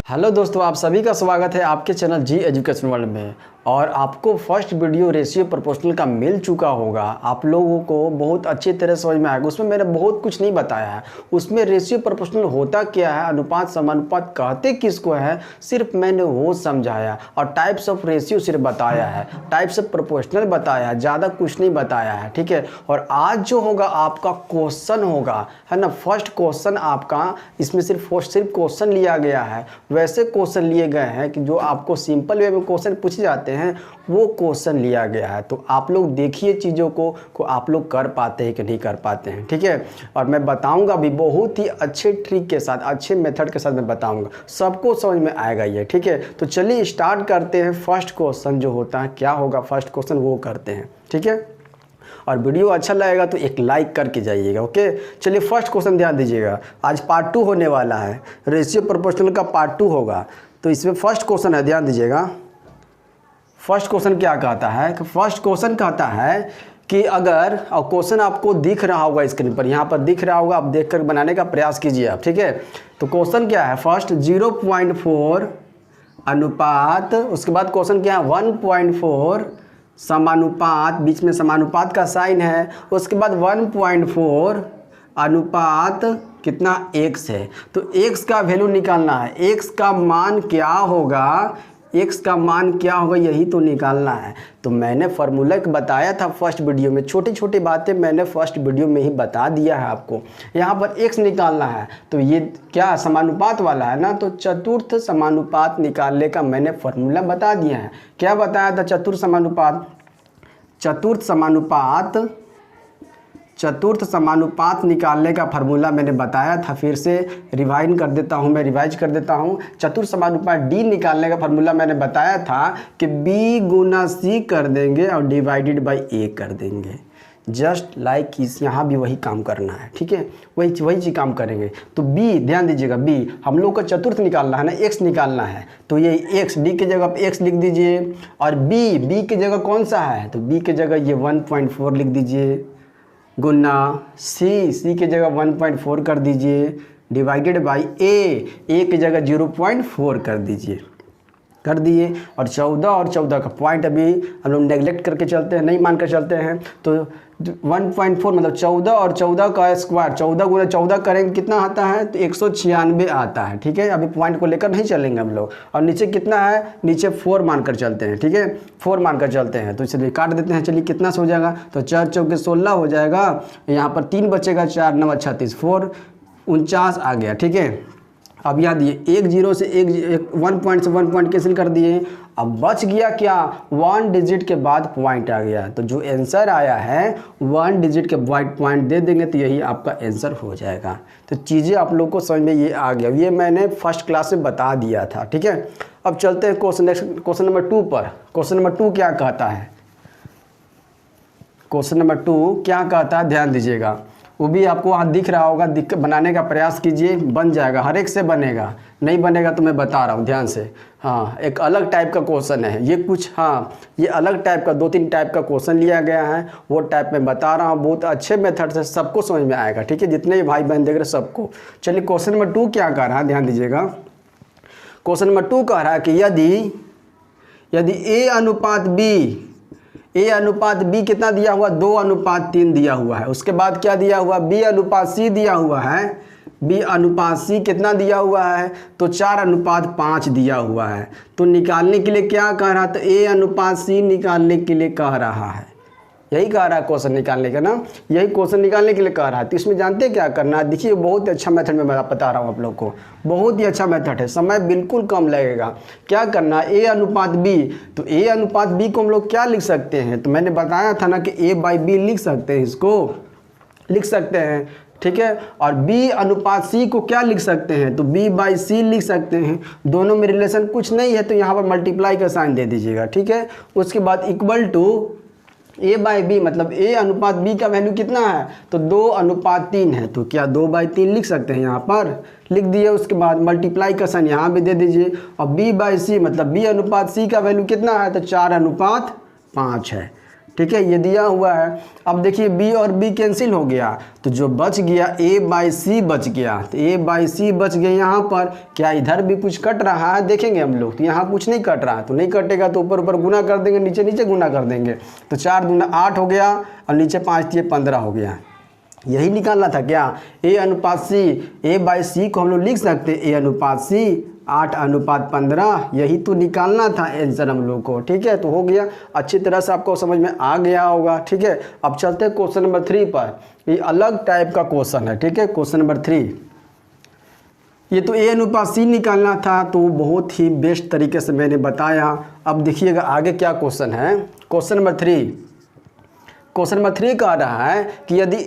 Hello दोस्तों, आप सभी का स्वागत है आपके चैनल जी एजुकेशन वर्ल्ड में। और आपको फर्स्ट वीडियो रेशियो प्रोपोर्शनल का मिल चुका होगा। आप लोगों को बहुत अच्छी तरह समझ में आएगा। उसमें मैंने बहुत कुछ नहीं बताया है। उसमें रेशियो प्रोपोर्शनल होता क्या है, अनुपात समानुपात कहते किसको है, सिर्फ मैंने वो समझाया। और टाइप्स ऑफ रेशियो सिर्फ बताया है, टाइप्स ऑफ प्रोपोर्शनल बताया है, ज़्यादा कुछ नहीं बताया है। ठीक है। और आज जो होगा आपका क्वेश्चन होगा, है ना, फर्स्ट क्वेश्चन आपका, इसमें सिर्फ क्वेश्चन लिया गया है। वैसे क्वेश्चन लिए गए हैं कि जो आपको सिंपल वे में क्वेश्चन पूछे जाते हैं वो क्वेश्चन लिया गया है। तो आप लोग देखिए चीज़ों को आप लोग कर पाते हैं कि नहीं कर पाते हैं। ठीक है। और मैं बताऊंगा भी बहुत ही अच्छे ट्रिक के साथ, अच्छे मेथड के साथ मैं बताऊंगा, सबको समझ में आएगा ये। ठीक है। तो चलिए स्टार्ट करते हैं। फर्स्ट क्वेश्चन जो होता है, क्या होगा फर्स्ट क्वेश्चन, वो करते हैं। ठीक है। और वीडियो अच्छा लगेगा तो एक लाइक करके जाइएगा। ओके, चलिए फर्स्ट क्वेश्चन ध्यान दीजिएगा। आज पार्ट 2 होने वाला है, रेशियो प्रोपोर्शनल का पार्ट 2 होगा। तो इसमें फर्स्ट क्वेश्चन है, ध्यान दीजिएगा। फर्स्ट क्वेश्चन क्या कहता है कि फर्स्ट क्वेश्चन कहता है कि अगर, और क्वेश्चन आपको दिख रहा होगा स्क्रीन पर, यहाँ पर दिख रहा होगा, आप देख कर बनाने का प्रयास कीजिए आप। ठीक है। तो क्वेश्चन क्या है, फर्स्ट 0.4 अनुपात, उसके बाद क्वेश्चन क्या है 1.4 समानुपात, बीच में समानुपात का साइन है, उसके बाद 1.4 अनुपात कितना x है। तो x का वैल्यू निकालना है, x का मान क्या होगा, x का मान क्या होगा, यही तो निकालना है। तो मैंने फार्मूला बताया था फर्स्ट वीडियो में, छोटी छोटी बातें मैंने फर्स्ट वीडियो में ही बता दिया है आपको। यहाँ पर x निकालना है, तो ये क्या समानुपात वाला है ना, तो चतुर्थ समानुपात निकालने का मैंने फार्मूला बता दिया है। क्या बताया था, चतुर्थ समानुपात निकालने का फार्मूला मैंने बताया था। फिर से रिवाइज कर देता हूँ। चतुर्थ समानुपात डी निकालने का फार्मूला मैंने बताया था कि बी गुना सी कर देंगे और डिवाइडेड बाई ए कर देंगे। जस्ट लाइक इस, यहाँ भी वही काम करना है। ठीक है, वही चीज़ काम करेंगे। तो बी ध्यान दीजिएगा, बी हम लोग को चतुर्थ निकालना है ना, एक्स निकालना है। तो ये एक्स, डी की जगह पे एक्स लिख दीजिए, और बी की जगह कौन सा है, तो बी की जगह ये 1.4 लिख दीजिए, गुना सी की जगह 1.4 कर दीजिए, डिवाइडेड बाई ए की जगह 0.4 कर दीजिए, कर दिए। और 14 का पॉइंट अभी हम लोग नेगलेक्ट करके चलते हैं, नहीं मान कर चलते हैं। तो 1.4 मतलब 14 और 14 का स्क्वायर, 14 गुना 14 करेंगे कितना आता है, तो 196 आता है। ठीक है, अभी पॉइंट को लेकर नहीं चलेंगे हम लोग। और नीचे कितना है, नीचे 4 मानकर चलते हैं। ठीक है, 4 मानकर चलते हैं। तो चलिए काट देते हैं। चलिए कितना से हो जाएगा, तो 4 चौके 16 हो जाएगा, यहाँ पर 3 बचेगा, 4 9 36, 4 49 आ गया। ठीक है। अब याद दिए, 1 0 से 1 पॉइंट से 1 पॉइंट कैंसिल कर दिए। अब बच गया क्या, 1 डिजिट के बाद पॉइंट आ गया। तो जो आंसर आया है 1 डिजिट के बाद पॉइंट दे देंगे, तो यही आपका आंसर हो जाएगा। तो चीज़ें आप लोग को समझ में ये आ गया, ये मैंने फर्स्ट क्लास में बता दिया था। ठीक है। अब चलते हैं क्वेश्चन नंबर 2 पर। क्वेश्चन नंबर 2 क्या कहता है, क्वेश्चन नंबर 2 क्या कहता है, ध्यान दीजिएगा। वो भी आपको वहाँ दिख रहा होगा, बनाने का प्रयास कीजिए, बन जाएगा, हर एक से बनेगा। नहीं बनेगा तो मैं बता रहा हूँ ध्यान से। हाँ, एक अलग टाइप का क्वेश्चन है ये कुछ, हाँ ये अलग टाइप का 2-3 टाइप का क्वेश्चन लिया गया है, वो टाइप में बता रहा हूँ। बहुत अच्छे मेथड से सबको समझ में आएगा। ठीक है, जितने भी भाई बहन देख रहे सबको। चलिए क्वेश्चन नंबर 2 क्या कह रहा है, ध्यान दीजिएगा। क्वेश्चन नंबर 2 कह रहा है कि यदि ए अनुपात बी कितना दिया हुआ, 2:3 दिया हुआ है। उसके बाद क्या दिया हुआ, बी अनुपात सी दिया हुआ है। बी अनुपात सी कितना दिया हुआ है, तो 4:5 दिया हुआ है। तो निकालने के लिए क्या कह रहा है, तो ए अनुपात सी निकालने के लिए कह रहा है। यही कह रहा है क्वेश्चन निकालने का ना, यही क्वेश्चन निकालने के लिए कह रहा है। तो इसमें जानते हैं क्या करना है, देखिए बहुत ही अच्छा मेथड में मैं बता रहा हूँ आप लोग को, बहुत ही अच्छा मेथड है, समय बिल्कुल कम लगेगा। क्या करना है, ए अनुपात बी, तो ए अनुपात बी को हम लोग क्या लिख सकते हैं, तो मैंने बताया था ना कि ए बाई बी लिख सकते हैं, इसको लिख सकते हैं। ठीक है। और b अनुपात c को क्या लिख सकते हैं, तो b बाई सी लिख सकते हैं। दोनों में रिलेशन कुछ नहीं है, तो यहाँ पर मल्टीप्लाई का साइन दे दीजिएगा। ठीक है। उसके बाद equal to a by B, मतलब a अनुपात b का वैल्यू कितना है, तो 2:3 है। तो क्या 2/3 लिख सकते हैं, यहाँ पर लिख दिए। उसके बाद मल्टीप्लाई का साइन यहाँ भी दे दीजिए। और b बाई सी मतलब b अनुपात c का वैल्यू कितना है, तो 4:5 है। ठीक है, ये दिया हुआ है। अब देखिए b और b कैंसिल हो गया, तो जो बच गया a/c बच गया। तो a/c बच गया। यहाँ पर क्या इधर भी कुछ कट रहा है, देखेंगे हम लोग। तो यहाँ कुछ नहीं कट रहा है, तो नहीं कटेगा तो ऊपर ऊपर गुना कर देंगे, नीचे नीचे गुना कर देंगे। तो 4 दूना 8 हो गया और नीचे 5 दिए 15 हो गया। यही निकालना था क्या, a/c। a/c को हम लोग लिख सकते a/c 8/15, यही तो निकालना था आंसर हम लोग को। ठीक है, तो हो गया, अच्छी तरह से आपको समझ में आ गया होगा। ठीक है, अब चलते हैं क्वेश्चन नंबर 3 पर। ये अलग टाइप का क्वेश्चन है। ठीक है, क्वेश्चन नंबर 3, ये तो a/c निकालना था, तो बहुत ही बेस्ट तरीके से मैंने बताया। अब देखिएगा आगे क्या क्वेश्चन है। क्वेश्चन नंबर 3, क्वेश्चन नंबर 3 कह रहा है कि यदि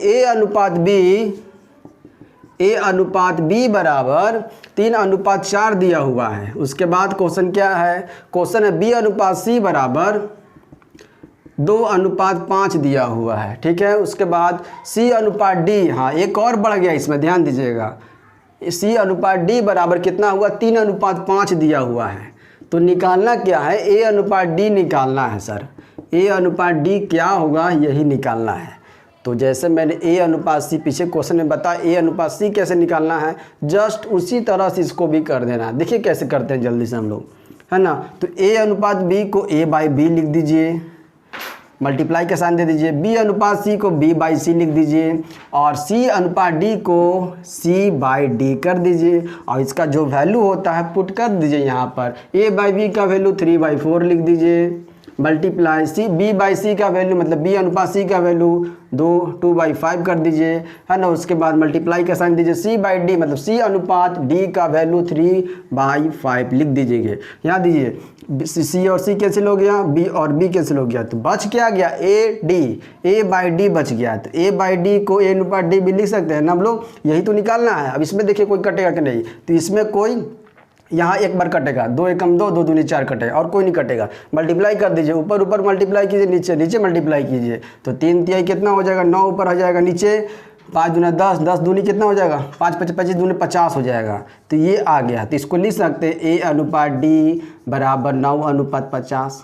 a/b बराबर 3/4 दिया हुआ है। उसके बाद क्वेश्चन क्या है, क्वेश्चन है b/c बराबर 2/5 दिया हुआ है। ठीक है, उसके बाद c/d, हाँ एक और बढ़ गया इसमें, ध्यान दीजिएगा। c/d बराबर कितना हुआ, 3/5 दिया हुआ है। तो निकालना क्या है, a/d निकालना है सर। a/d क्या होगा, यही निकालना है। तो जैसे मैंने a/c पीछे क्वेश्चन में बताया, a/c कैसे निकालना है, जस्ट उसी तरह से इसको भी कर देना। देखिए कैसे करते हैं जल्दी से हम लोग, है ना। तो a/b को a/b लिख दीजिए, मल्टीप्लाई का साइन दे दीजिए। b/c को b/c लिख दीजिए और c/d को c/d कर दीजिए और इसका जो वैल्यू होता है पुट कर दीजिए यहाँ पर। a/b का वैल्यू 3/4 लिख दीजिए, मल्टीप्लाई b/c का वैल्यू मतलब b/c का वैल्यू 2/5 कर दीजिए, है ना। उसके बाद मल्टीप्लाई का साइन दीजिए, c/d मतलब c/d का वैल्यू 3/5 लिख दीजिएगा। यहाँ दीजिए c और c कैंसिल हो गया, b और b कैंसिल हो गया, तो बच क्या गया, a/d बच गया। तो a/d को a/d भी लिख सकते हैं ना हम लोग, यही तो निकालना है। अब इसमें देखिए कोई कटेगा कि नहीं, तो इसमें कोई यहाँ एक बार कटेगा, 2 एकम 2, 2 दूनी 4 कटेगा और कोई नहीं कटेगा। मल्टीप्लाई कर दीजिए, ऊपर ऊपर मल्टीप्लाई कीजिए, नीचे नीचे मल्टीप्लाई कीजिए। तो 3 तिहाई कितना हो जाएगा, 9 ऊपर हो जाएगा, नीचे 5 दूना 10, 10 दूनी कितना हो जाएगा, 5 25 दूनी 50 हो जाएगा। तो ये आ गया। तो इसको लिख सकते हैं a/d बराबर 9/50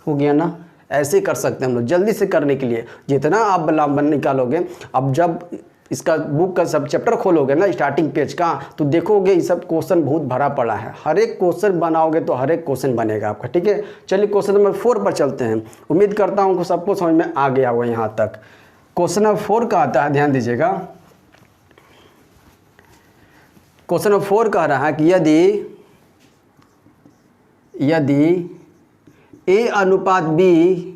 हो गया ना। ऐसे कर सकते हैं हम लोग जल्दी से करने के लिए, जितना आप लंबा निकालोगे। अब जब इसका बुक का सब चैप्टर खोलोगे ना स्टार्टिंग पेज का, तो देखोगे ये सब क्वेश्चन बहुत भरा पड़ा है। हर एक क्वेश्चन बनाओगे तो हर एक क्वेश्चन बनेगा आपका। ठीक है, चलिए क्वेश्चन नंबर 4 पर चलते हैं। उम्मीद करता हूँ कि सबको समझ में आ गया होगा यहाँ तक। क्वेश्चन नंबर 4 का आता है, ध्यान दीजिएगा। क्वेश्चन नंबर 4 कह रहा है कि यदि a/b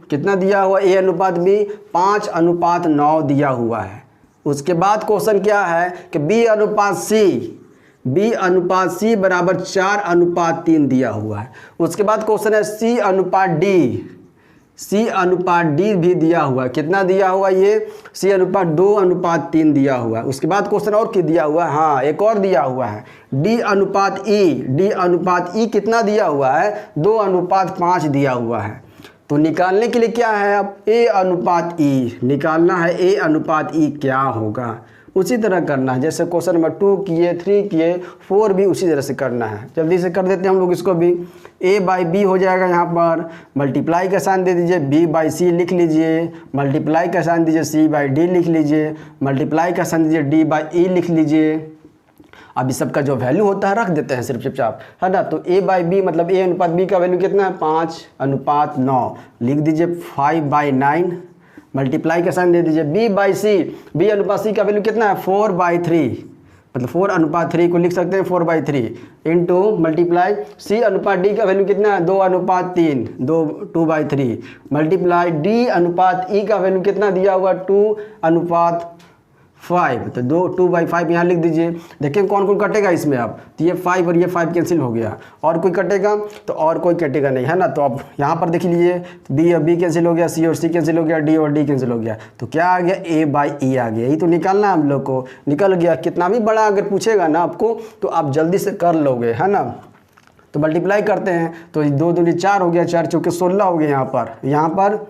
कितना दिया हुआ, a/b 5/9 दिया हुआ है। उसके बाद क्वेश्चन क्या है कि b/c बराबर 4/3 दिया हुआ है। उसके बाद क्वेश्चन है c/d भी दिया हुआ है। कितना दिया हुआ, ये c/2/3 दिया हुआ है। उसके बाद क्वेश्चन और क्या दिया हुआ है, हाँ एक और दिया हुआ है d/e कितना दिया हुआ है, 2/5 दिया हुआ है। तो निकालने के लिए क्या है, अब a/e निकालना है। a/e क्या होगा, उसी तरह करना है जैसे क्वेश्चन नंबर 2 किए, 3 किए, 4 भी उसी तरह से करना है। जल्दी से कर देते हैं हम लोग इसको भी। a/b हो जाएगा, यहाँ पर मल्टीप्लाई का साइन दे दीजिए, b/c लिख लीजिए, मल्टीप्लाई का साइन दीजिए, c/d लिख लीजिए, मल्टीप्लाई का साइन दीजिए, d/e लिख लीजिए। अब इस सब का जो वैल्यू होता है रख देते हैं सिर्फ चुपचाप, है ना। तो a/b मतलब a/b का वैल्यू कितना है, 5/9 लिख दीजिए, 5/9 मल्टीप्लाई का साइन दे दीजिए। b/c का वैल्यू कितना है, 4/3 मतलब 4/3 को लिख सकते हैं 4/3 इंटू मल्टीप्लाई c/d का वैल्यू कितना है, 2/3 2/3 मल्टीप्लाई d/e का वैल्यू कितना दिया हुआ, 2/5 तो 2/5 यहाँ लिख दीजिए। देखिए कौन कौन कटेगा इसमें। अब तो ये 5 और ये 5 कैंसिल हो गया, और कोई कटेगा तो और कोई कटेगा नहीं, है ना। तो अब यहाँ पर देख लीजिए, b और b कैंसिल हो गया, c और c कैंसिल हो गया, d और d कैंसिल हो गया। तो क्या आ गया, a/e आ गया। यही तो निकालना है हम लोग को, निकल गया। कितना भी बड़ा अगर पूछेगा ना आपको तो आप जल्दी से कर लोगे, है ना। तो मल्टीप्लाई करते हैं, तो 2 दूनी 4 हो गया, 4 चौके 16 हो गया। यहाँ पर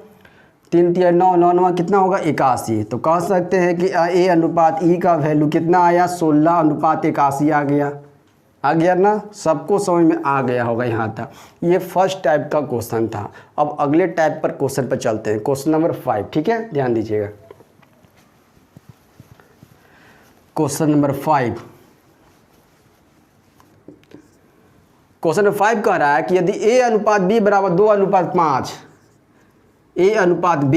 3 तिया 9, 9 9 कितना होगा, 81। तो कह सकते हैं कि a/e का वैल्यू कितना आया, 16/81 आ गया। आ गया ना, सबको समझ में आ गया होगा यहाँ तक। ये फर्स्ट टाइप का क्वेश्चन था। अब अगले टाइप पर क्वेश्चन पर चलते हैं, क्वेश्चन नंबर 5, ठीक है, ध्यान दीजिएगा। क्वेश्चन नंबर 5, क्वेश्चन नंबर 5 कह रहा है कि यदि a अनुपात b बराबर 2:5, a अनुपात b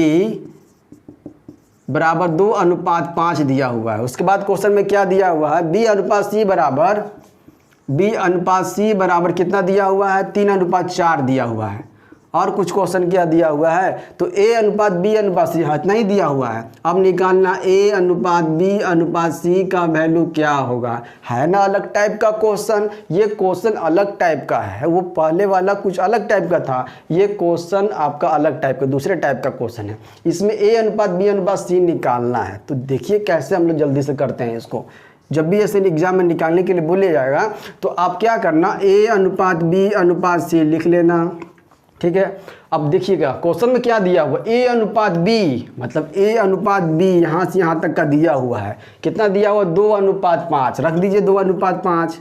बराबर 2:5 दिया हुआ है। उसके बाद क्वेश्चन में क्या दिया हुआ है, b अनुपात c बराबर कितना दिया हुआ है, 3:4 दिया हुआ है। और कुछ क्वेश्चन क्या दिया हुआ है, तो a अनुपात b अनुपात c, इतना ही दिया हुआ है। अब निकालना a अनुपात b अनुपात c का वैल्यू क्या होगा। है ना अलग टाइप का क्वेश्चन, ये क्वेश्चन अलग टाइप का है, वो पहले वाला कुछ अलग टाइप का था, ये क्वेश्चन आपका अलग टाइप का दूसरे टाइप का क्वेश्चन है। इसमें a अनुपात b अनुपात c निकालना है। तो देखिए कैसे हम लोग जल्दी से करते हैं इसको। जब भी ऐसे एग्जाम में निकालने के लिए बोले जाएगा तो आप क्या करना, a अनुपात b अनुपात c लिख लेना, ठीक है। अब देखिएगा क्वेश्चन में क्या दिया हुआ, a अनुपात b, मतलब a अनुपात b यहाँ से यहाँ तक का दिया हुआ है। कितना दिया हुआ, 2:5, रख दीजिए 2:5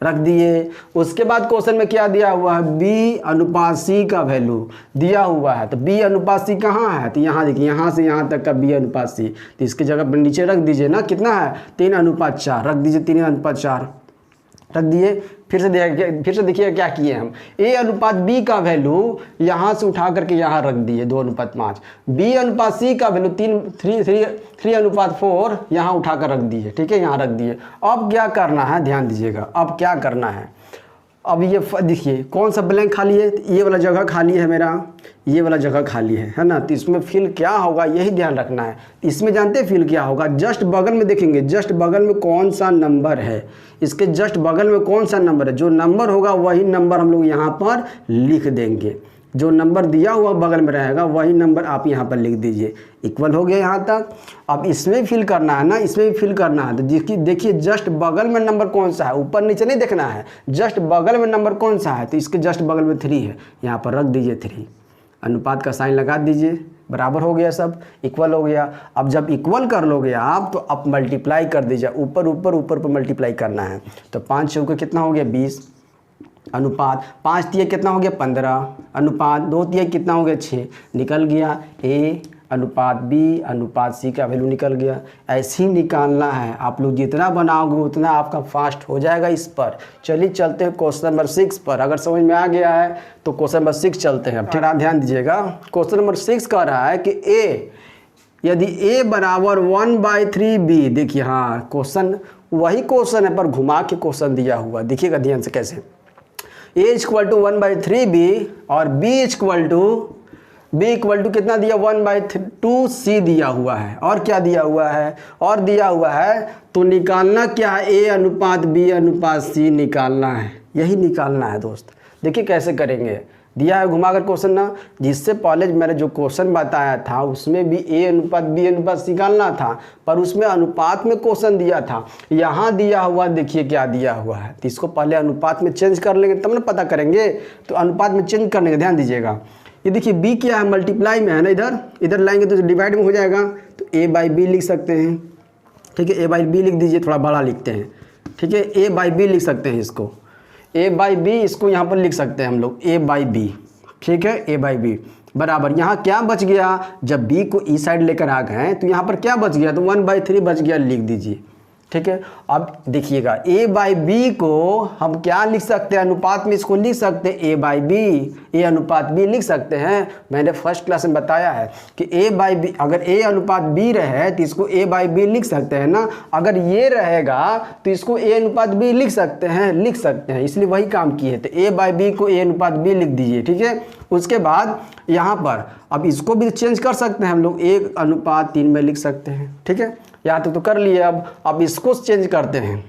रख दिए। उसके बाद क्वेश्चन में क्या दिया हुआ है, b अनुपात c का वैल्यू दिया हुआ है। तो b अनुपात c कहाँ है, तो यहाँ देखिए, यहाँ से यहाँ तक का b अनुपात c, तो इसकी जगह पर नीचे रख दीजिए ना, कितना है 3:4, रख दीजिए 3:4 रख दिए। फिर से देखिए क्या किए हम, a अनुपात b का वैल्यू यहाँ से उठा करके यहाँ रख दिए 2:5, b अनुपात c का वैल्यू 3:4 यहाँ उठा कर रख दिए, ठीक है, यहाँ रख दिए। अब क्या करना है, ध्यान दीजिएगा, अब क्या करना है। अब ये देखिए कौन सा ब्लैंक खाली है, ये वाला जगह खाली है मेरा, ये वाला जगह खाली है ना। तो इसमें फिल क्या होगा यही ध्यान रखना है। इसमें जानते हैं फिल क्या होगा, जस्ट बगल में देखेंगे, जस्ट बगल में कौन सा नंबर है, इसके जस्ट बगल में कौन सा नंबर है, जो नंबर होगा वही नंबर हम लोग यहाँ पर लिख देंगे। जो नंबर दिया हुआ बगल में रहेगा वही नंबर आप यहाँ पर लिख दीजिए। इक्वल हो गया यहाँ तक। अब इसमें फिल करना है ना, इसमें भी फिल करना है। तो देखिए जस्ट बगल में नंबर कौन सा है, ऊपर नीचे नहीं देखना है, जस्ट बगल में नंबर कौन सा है, तो इसके जस्ट बगल में 3 है, यहाँ पर रख दीजिए 3, अनुपात का साइन लगा दीजिए, बराबर हो गया, सब इक्वल हो गया। अब जब इक्वल कर लोगे आप तो आप मल्टीप्लाई कर दीजिए, ऊपर ऊपर ऊपर पर मल्टीप्लाई करना है। तो 5 चौके कितना हो गया 20, अनुपात 5 तिया कितना हो गया 15, अनुपात 2 तिया कितना हो गया 6, निकल गया a अनुपात b अनुपात c का वैल्यू निकल गया। ऐसे ही निकालना है, आप लोग जितना बनाओगे उतना आपका फास्ट हो जाएगा इस पर। चलिए चलते हैं क्वेश्चन नंबर 6 पर। अगर समझ में आ गया है तो क्वेश्चन नंबर 6 चलते हैं। थोड़ा ध्यान दीजिएगा, क्वेश्चन नंबर 6 कह रहा है कि यदि a बराबर 1/3b, देखिए हाँ क्वेश्चन वही क्वेश्चन है पर घुमा के क्वेश्चन दिया हुआ, देखिएगा ध्यान से कैसे। a = 1/3b और b इक्वल टू कितना दिया 1/2c दिया हुआ है। और क्या दिया हुआ है, और दिया हुआ है तो निकालना क्या है, a अनुपात b अनुपात c निकालना है, यही निकालना है दोस्त। देखिए कैसे करेंगे, दिया है घुमाकर क्वेश्चन ना, जिससे पहले मैंने जो क्वेश्चन बताया था उसमें भी a अनुपात b अनुपात c निकालना था, पर उसमें अनुपात में क्वेश्चन दिया था। यहाँ दिया हुआ देखिए क्या दिया हुआ है, तो इसको पहले अनुपात में चेंज कर लेंगे तब ना पता करेंगे। तो अनुपात में चेंज करने का ध्यान दीजिएगा। ये देखिए b क्या है, मल्टीप्लाई में है ना, इधर लाएंगे तो डिवाइड में हो जाएगा, तो a/b लिख सकते हैं, ठीक है, a/b लिख दीजिए, थोड़ा बड़ा लिखते हैं, ठीक है, a/b लिख सकते हैं इसको, a/b इसको यहाँ पर लिख सकते हैं हम लोग a/b, ठीक है, a/b बराबर यहाँ क्या बच गया, जब b को इस साइड लेकर आ गए तो यहाँ पर क्या बच गया, तो 1/3 बच गया, लिख दीजिए, ठीक है। अब देखिएगा a/b को हम क्या लिख सकते हैं, अनुपात में इसको लिख सकते हैं a/b, a अनुपात b लिख सकते हैं। मैंने फर्स्ट क्लास में बताया है कि a/b, अगर a अनुपात b रहे तो इसको a/b लिख सकते हैं ना, अगर ये रहेगा तो इसको a अनुपात b लिख सकते हैं, इसलिए वही काम किए थे। a/b को a अनुपात b लिख दीजिए, ठीक है। उसके बाद यहाँ पर अब इसको भी चेंज कर सकते हैं हम लोग, 1/3 में लिख सकते हैं, ठीक है, यहाँ तक तो कर लिए। अब इसको चेंज करते हैं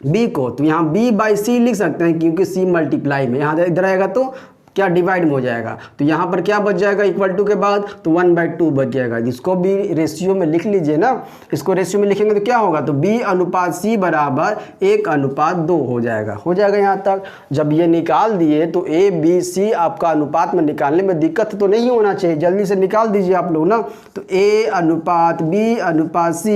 b को, तो यहाँ b/c लिख सकते हैं क्योंकि c मल्टीप्लाई में, यहाँ इधर आएगा तो क्या डिवाइड में हो जाएगा, तो यहाँ पर क्या बच जाएगा इक्वल टू के बाद, तो 1/2 बच जाएगा। इसको भी रेशियो में लिख लीजिए ना, इसको रेशियो में लिखेंगे तो क्या होगा, तो B/C बराबर 1/2 हो जाएगा। यहाँ तक जब ये निकाल दिए तो ABC आपका अनुपात में निकालने में दिक्कत तो नहीं होना चाहिए, जल्दी से निकाल दीजिए आप लोग ना। तो A/B/C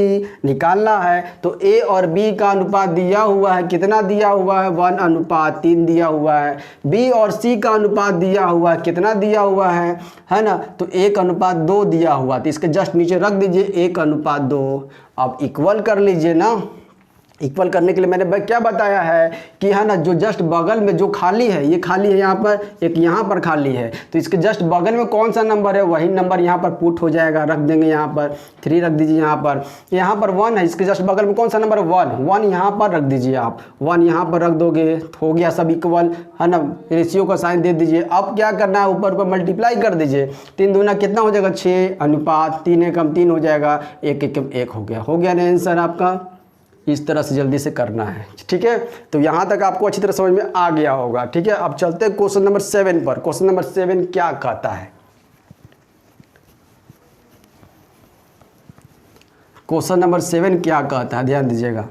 निकालना है, तो A और B का अनुपात दिया हुआ है, कितना दिया हुआ है, 1/3 दिया हुआ है। B और C का अनुपात दिया हुआ है, कितना दिया हुआ है ना, तो 1/2 दिया हुआ, तो इसके जस्ट नीचे रख दीजिए 1/2। अब इक्वल कर लीजिए ना। इक्वल करने के लिए मैंने क्या बताया है कि है ना, जो जस्ट बगल में जो खाली है, ये खाली है यहाँ पर, एक यहाँ पर खाली है, तो इसके जस्ट बगल में कौन सा नंबर है वही नंबर यहाँ पर पुट हो जाएगा, रख देंगे यहाँ पर 3 रख दीजिए। यहाँ पर 1 है, इसके जस्ट बगल में कौन सा नंबर है 1 यहाँ पर रख ददीजिए आप, 1 यहाँ पर रख दोगे, हो गया सब इक्वल, है ना। रेशियो का साइन दे दीजिए। अब क्या करना है, ऊपर मल्टीप्लाई कर दीजिए, 3 दूना कितना हो जाएगा 6 3 एकम 3 हो जाएगा, 1 एकम 1 हो गया ना आंसर आपका। इस तरह से जल्दी से करना है, ठीक है। तो यहाँ तक आपको अच्छी तरह समझ में आ गया होगा, ठीक है। अब चलते हैं क्वेश्चन नंबर 7 पर। क्वेश्चन नंबर 7 क्या कहता है, क्वेश्चन नंबर 7 क्या कहता है, ध्यान दीजिएगा।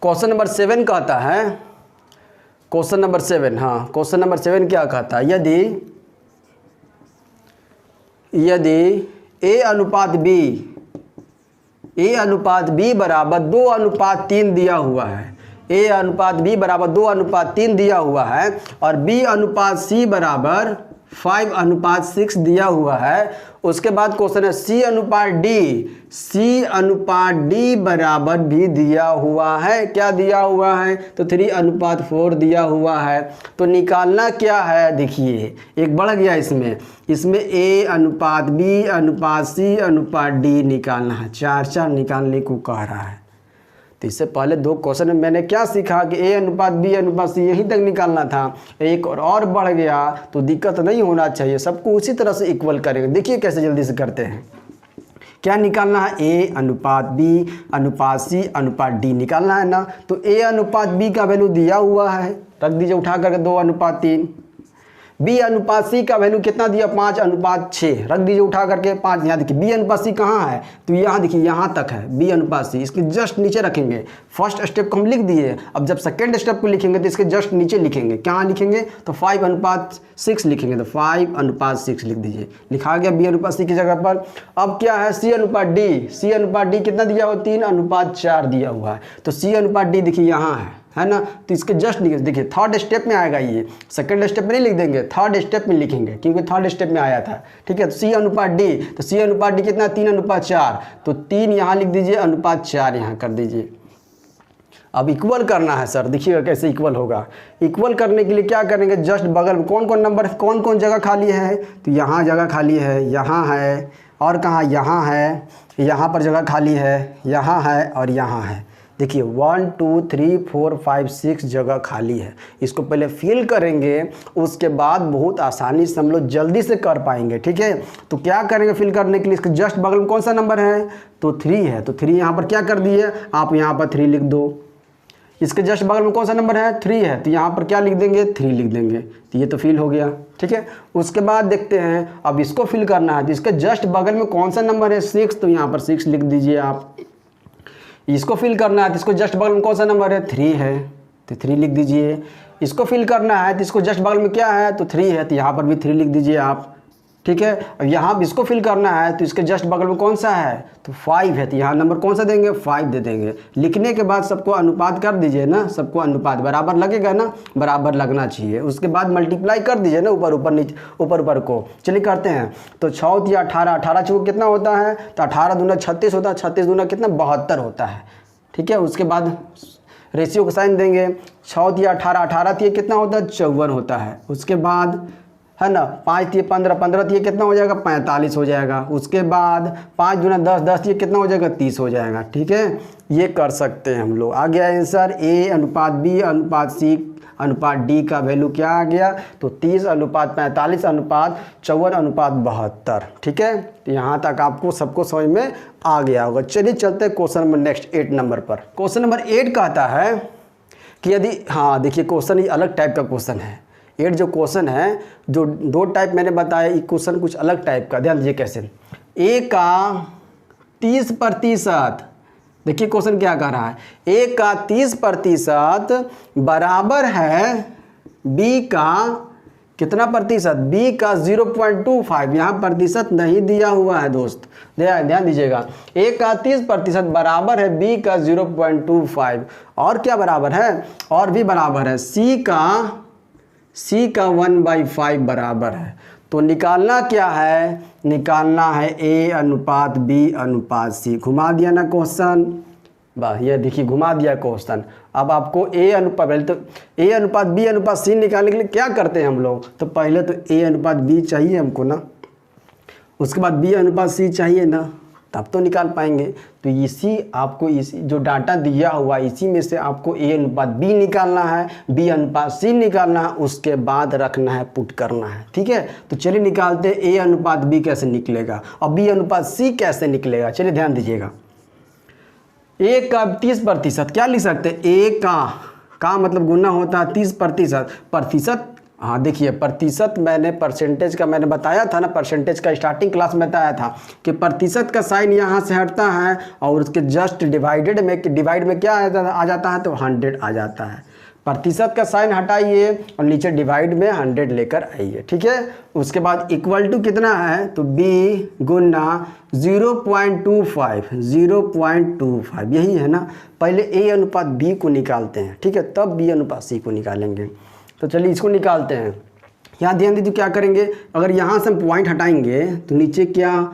क्वेश्चन नंबर 7 कहता है, क्वेश्चन नंबर 7, हाँ क्वेश्चन नंबर 7 क्या कहता है, यदि A/B बराबर 2/3 दिया हुआ है, A/B बराबर 2/3 दिया हुआ है, और B/C बराबर 5/6 दिया हुआ है। उसके बाद क्वेश्चन है C/D बराबर भी दिया हुआ है, क्या दिया हुआ है, तो 3/4 दिया हुआ है। तो निकालना क्या है, देखिए एक बढ़ गया इसमें A/B/C/D निकालना है, 4 निकालने को कह रहा है। तो इससे पहले 2 क्वेश्चन में मैंने क्या सीखा कि A/B/C यहीं तक निकालना था, एक और बढ़ गया तो दिक्कत नहीं होना चाहिए, सबको उसी तरह से इक्वल करेंगे। देखिए कैसे जल्दी से करते हैं। क्या निकालना है, A/B/C/D निकालना है ना। तो A/B का वैल्यू दिया हुआ है, रख दीजिए उठा करके 2/3। B/C का वैल्यू कितना दिया, 5/6, रख दीजिए उठा करके 5। यहाँ देखिए B/C कहाँ है, तो यहाँ देखिए यहाँ तक है B/C, इसके जस्ट नीचे रखेंगे। फर्स्ट स्टेप को हम लिख दिए, अब जब सेकेंड स्टेप को लिखेंगे तो इसके जस्ट नीचे लिखेंगे, कहाँ लिखेंगे, तो 5/6 लिखेंगे, तो 5/6 लिख दीजिए, लिखा गया B/C की जगह पर। अब क्या है C/D कितना दिया हुआ, 3/4 दिया हुआ है। तो C/D देखिए यहाँ है ना, तो इसके जस्ट देखिए थर्ड स्टेप में आएगा, ये सेकंड स्टेप में नहीं लिख देंगे, थर्ड स्टेप में लिखेंगे, क्योंकि थर्ड स्टेप में आया था, ठीक है। तो C/D कितना, 3/4, तो 3 यहाँ लिख दीजिए, 4 यहाँ कर दीजिए। अब इक्वल करना है सर, देखिएगा कैसे इक्वल होगा। इक्वल करने के लिए क्या करेंगे, जस्ट बगल में कौन कौन नंबर, कौन कौन जगह खाली है, तो यहाँ जगह खाली है, यहाँ है, और कहाँ, यहाँ है, यहाँ पर जगह खाली है, यहाँ है और यहाँ है। देखिए 1 2 3 4 5 6 जगह खाली है, इसको पहले फिल करेंगे, उसके बाद बहुत आसानी से हम लोग जल्दी से कर पाएंगे, ठीक है। तो क्या करेंगे फिल करने के लिए, इसके जस्ट बगल में कौन सा नंबर है, तो 3 है, तो 3 यहाँ पर क्या कर दिए आप, यहाँ पर 3 लिख दो। इसके जस्ट बगल में कौन सा नंबर है, 3 है, तो यहाँ पर क्या लिख देंगे, 3 लिख देंगे, तो ये तो फिल हो गया, ठीक है। उसके बाद देखते हैं, अब इसको फिल करना है, तो इसके जस्ट बगल में कौन सा नंबर है, 6, तो यहाँ पर 6 लिख दीजिए आप। इसको फिल करना है तो इसको जस्ट बगल में कौन सा नंबर है, 3 है, तो 3 लिख दीजिए। इसको फिल करना है तो इसको जस्ट बगल में क्या है, तो 3 है, तो यहाँ पर भी 3 लिख दीजिए आप, ठीक है। अब यहाँ इसको फिल करना है तो इसके जस्ट बगल में कौन सा है, तो 5 है, तो यहाँ नंबर कौन सा देंगे, 5 दे देंगे। लिखने के बाद सबको अनुपात कर दीजिए ना, सबको अनुपात बराबर लगेगा ना, बराबर लगना चाहिए। उसके बाद मल्टीप्लाई कर दीजिए ना, ऊपर ऊपर नीचे, ऊपर ऊपर को। चलिए करते हैं, तो 6 या 18, 18 चौक कितना होता है, तो 18 दूना 36 होता है, 36 दूना कितना 72 होता है, ठीक है। उसके बाद रेशियो का साइन देंगे, 6 या 18, 18 थी कितना होता है, 54 होता है। उसके बाद है ना 5 थी 15, 15 थी कितना हो जाएगा, 45 हो जाएगा। उसके बाद 5 दूना 10, 10 थी कितना हो जाएगा, 30 हो जाएगा, ठीक है। ये कर सकते हैं हम लोग। आ गया आंसर, A/B/C/D का वैल्यू क्या आ गया, तो 30/45/54/72, ठीक है। तो यहाँ तक आपको सबको समझ में आ गया होगा। चलिए चलते हैं क्वेश्चन नंबर नेक्स्ट 8 नंबर पर। क्वेश्चन नंबर 8 कहता है कि यदि, हाँ देखिए क्वेश्चन ये अलग टाइप का क्वेश्चन है, 8 जो क्वेश्चन है, जो 2 टाइप मैंने बताया, ये क्वेश्चन कुछ अलग टाइप का, ध्यान दीजिए कैसे। a का 30%, देखिए क्वेश्चन क्या कह रहा है, a का 30% बराबर है b का कितना प्रतिशत, b का 0.25। यहाँ प्रतिशत नहीं दिया हुआ है दोस्त, ध्यान दीजिएगा। a का 30% बराबर है b का 0.25, और क्या बराबर है, और भी बराबर है c का 1/5 बराबर है। तो निकालना क्या है, निकालना है a अनुपात b अनुपात c। घुमा दिया ना क्वेश्चन, वाह, ये देखिए घुमा दिया क्वेश्चन। अब आपको a अनुपात, पहले तो a अनुपात b अनुपात c निकालने के लिए क्या करते हैं हम लोग, तो पहले तो a अनुपात b चाहिए हमको ना, उसके बाद b अनुपात c चाहिए ना, तब तो निकाल पाएंगे। तो इसी आपको, इसी जो डाटा दिया हुआ इसी में से आपको a अनुपात b निकालना है, b अनुपात c निकालना है, उसके बाद रखना है, पुट करना है, ठीक है। तो चलिए निकालते हैं a अनुपात b कैसे निकलेगा और b अनुपात c कैसे निकलेगा। चलिए ध्यान दीजिएगा, a का 30%, क्या लिख सकते हैं, a का मतलब गुना होता है 30%, प्रतिशत, हाँ देखिए प्रतिशत, मैंने परसेंटेज का मैंने बताया था ना, परसेंटेज का स्टार्टिंग क्लास में बताया था कि प्रतिशत का साइन यहाँ से हटता है और उसके जस्ट डिवाइड में क्या आ जाता है, तो 100 आ जाता है। प्रतिशत का साइन हटाइए और नीचे डिवाइड में 100 लेकर आइए, ठीक है। उसके बाद इक्वल टू कितना है, तो b गुना 0.25, यही है ना। पहले a अनुपात b को निकालते हैं, ठीक है, तब b अनुपात c को निकालेंगे। तो चलिए इसको निकालते हैं। यहाँ ध्यान दीजिए क्या करेंगे, अगर यहाँ से हम पॉइंट हटाएंगे तो नीचे क्या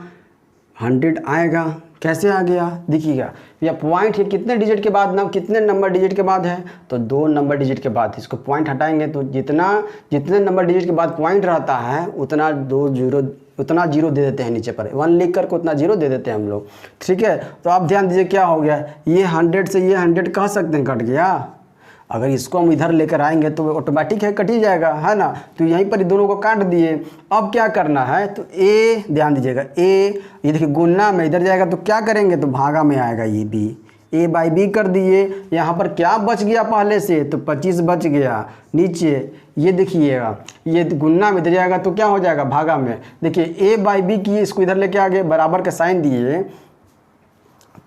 100 आएगा, कैसे आ गया देखिएगा, या पॉइंट है कितने डिजिट के बाद ना, कितने नंबर डिजिट के बाद है, तो 2 नंबर डिजिट के बाद। इसको पॉइंट हटाएंगे तो जितने नंबर डिजिट के बाद पॉइंट रहता है उतना जीरो दे देते हैं नीचे पर, 1 लिख करके उतना जीरो दे देते हैं हम लोग, ठीक है। तो आप ध्यान दीजिए क्या हो गया, ये 100 से ये 100 कह सकते हैं कट गया। अगर इसको हम इधर लेकर आएंगे तो ऑटोमेटिक है कट ही जाएगा, है ना। तो यहीं पर दोनों को काट दिए। अब क्या करना है, तो a, ध्यान दीजिएगा a, ये देखिए गुना में इधर जाएगा तो क्या करेंगे, तो भागा में आएगा ये b, a/b कर दिए। यहाँ पर क्या बच गया पहले से, तो 25 बच गया। नीचे ये देखिएगा, ये गुना में इधर जाएगा तो क्या हो जाएगा, भागा में। देखिए a/b की, इसको इधर लेके आ गए, बराबर का साइन दिए,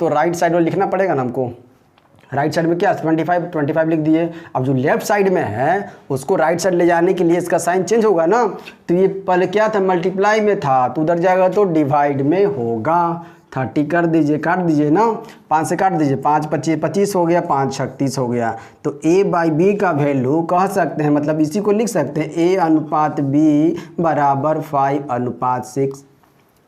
तो राइट साइड में लिखना पड़ेगा ना हमको। राइट साइड में क्या 25 लिख दिए। अब जो लेफ्ट साइड में है उसको राइट साइड ले जाने के लिए इसका साइन चेंज होगा ना। तो ये पहले क्या था, मल्टीप्लाई में था, तो उधर जाएगा तो डिवाइड में होगा। 30 कर दीजिए, काट दीजिए ना, 5 से काट दीजिए, 5 25 हो गया, 5 36 हो गया। तो a/b का वैल्यू कह सकते हैं, मतलब इसी को लिख सकते हैं a अनुपात b बराबर 5:6।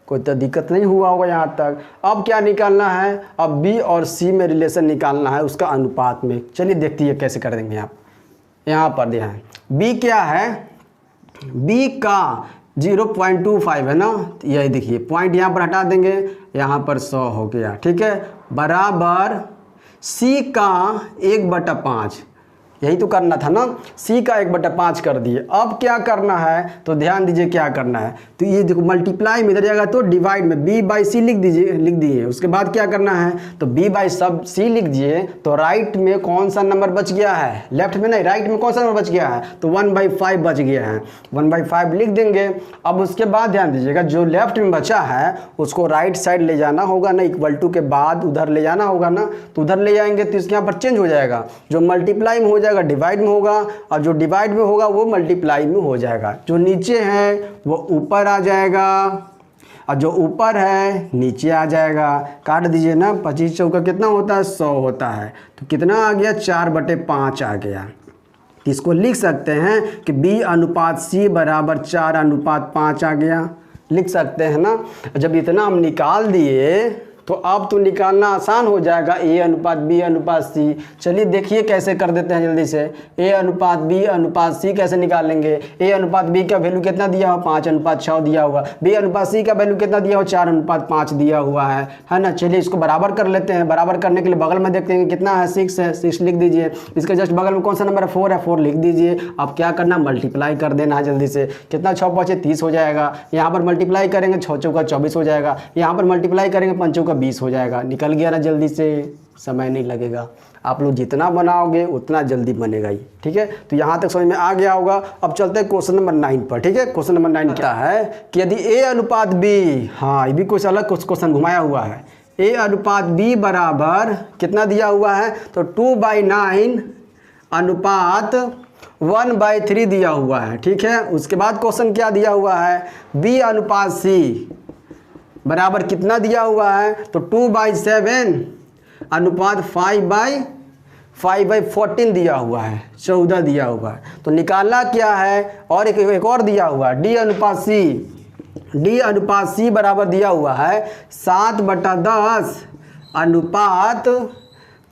कोई तो दिक्कत नहीं हुआ होगा यहाँ तक। अब क्या निकालना है, अब b और c में रिलेशन निकालना है उसका अनुपात में। चलिए देखते हैं कैसे कर देंगे आप। यहाँ पर ध्यान, b क्या है, b का 0.25 है ना, यही देखिए पॉइंट यहाँ पर हटा देंगे, यहाँ पर 100 हो गया, ठीक है, बराबर c का 1/5, यही तो करना था ना, c का 1/5 कर दिए। अब क्या करना है, तो ध्यान दीजिए क्या करना है, तो ये देखो मल्टीप्लाई में इधर जाएगा तो डिवाइड में b/c लिख दिए। उसके बाद क्या करना है, तो b/c लिख दिए। तो राइट में कौन सा नंबर बच गया है, लेफ्ट में नहीं, राइट में कौन सा नंबर बच गया है, तो 1/5 बच गया है, 1/5 लिख देंगे। अब उसके बाद ध्यान दीजिएगा, जो लेफ्ट में बचा है उसको राइट साइड ले जाना होगा ना, इक्वल टू के बाद उधर ले जाना होगा ना, तो उधर ले जाएंगे तो इसके यहाँ पर चेंज हो जाएगा, जो मल्टीप्लाई में हो जाएगा डिवाइड में होगा, और जो डिवाइड में होगा वो मल्टीप्लाई में हो जाएगा। जो नीचे है वो ऊपर आ जाएगा और जो ऊपर है नीचे आ जाएगा। काट दीजिए ना, 25 चौका कितना होता है, 100 होता है। तो कितना आ गया, 4/5 आ गया। इसको लिख सकते हैं कि b अनुपात c बराबर 4:5 आ गया, लिख सकते हैं ना। जब इतना हम निकाल दिए तो अब तो निकालना आसान हो जाएगा, a अनुपात b अनुपात c। चलिए देखिए कैसे कर देते हैं जल्दी से। a अनुपात b अनुपात c कैसे निकालेंगे, a अनुपात b का वैल्यू कितना दिया हुआ, 5:6 दिया हुआ, b अनुपात c का वैल्यू कितना दिया हुआ, 4:5 दिया हुआ है ना। चलिए इसको बराबर कर लेते हैं। बराबर करने के लिए बगल में देखते हैं कितना है, 6 है, 6 लिख दीजिए। इसके जस्ट बगल में कौन सा नंबर है, 4 है, 4 लिख दीजिए। अब क्या करना, मल्टीप्लाई कर देना है जल्दी से। कितना 6 5 30 हो जाएगा, यहाँ पर मल्टीप्लाई करेंगे 6 चौका 24 हो जाएगा, यहाँ पर मल्टीप्लाई करेंगे 5 चौका 20 हो जाएगा। निकल गया ना जल्दी से, समय नहीं लगेगा। आप लोग जितना बनाओगे उतना जल्दी बनेगा ही। ठीक है, तो यहाँ तक समझ में आ गया होगा। अब चलते हैं क्वेश्चन नंबर 9 पर। ठीक है, क्वेश्चन नंबर 9 क्या है कि यदि ए अनुपात बी, हाँ ये भी कुछ अलग कुछ क्वेश्चन घुमाया हुआ है। ए अनुपात बी बराबर कितना दिया हुआ है, तो 2/9 अनुपात 1/3 दिया हुआ है। ठीक है, उसके बाद क्वेश्चन क्या दिया हुआ है, बी अनुपात सी बराबर कितना दिया हुआ है, तो 2/7 अनुपात 5/14 दिया हुआ है, 14 दिया हुआ है। तो निकालना क्या है, और एक और दिया हुआ है, डी अनुपात सी बराबर दिया हुआ है 7/10 अनुपात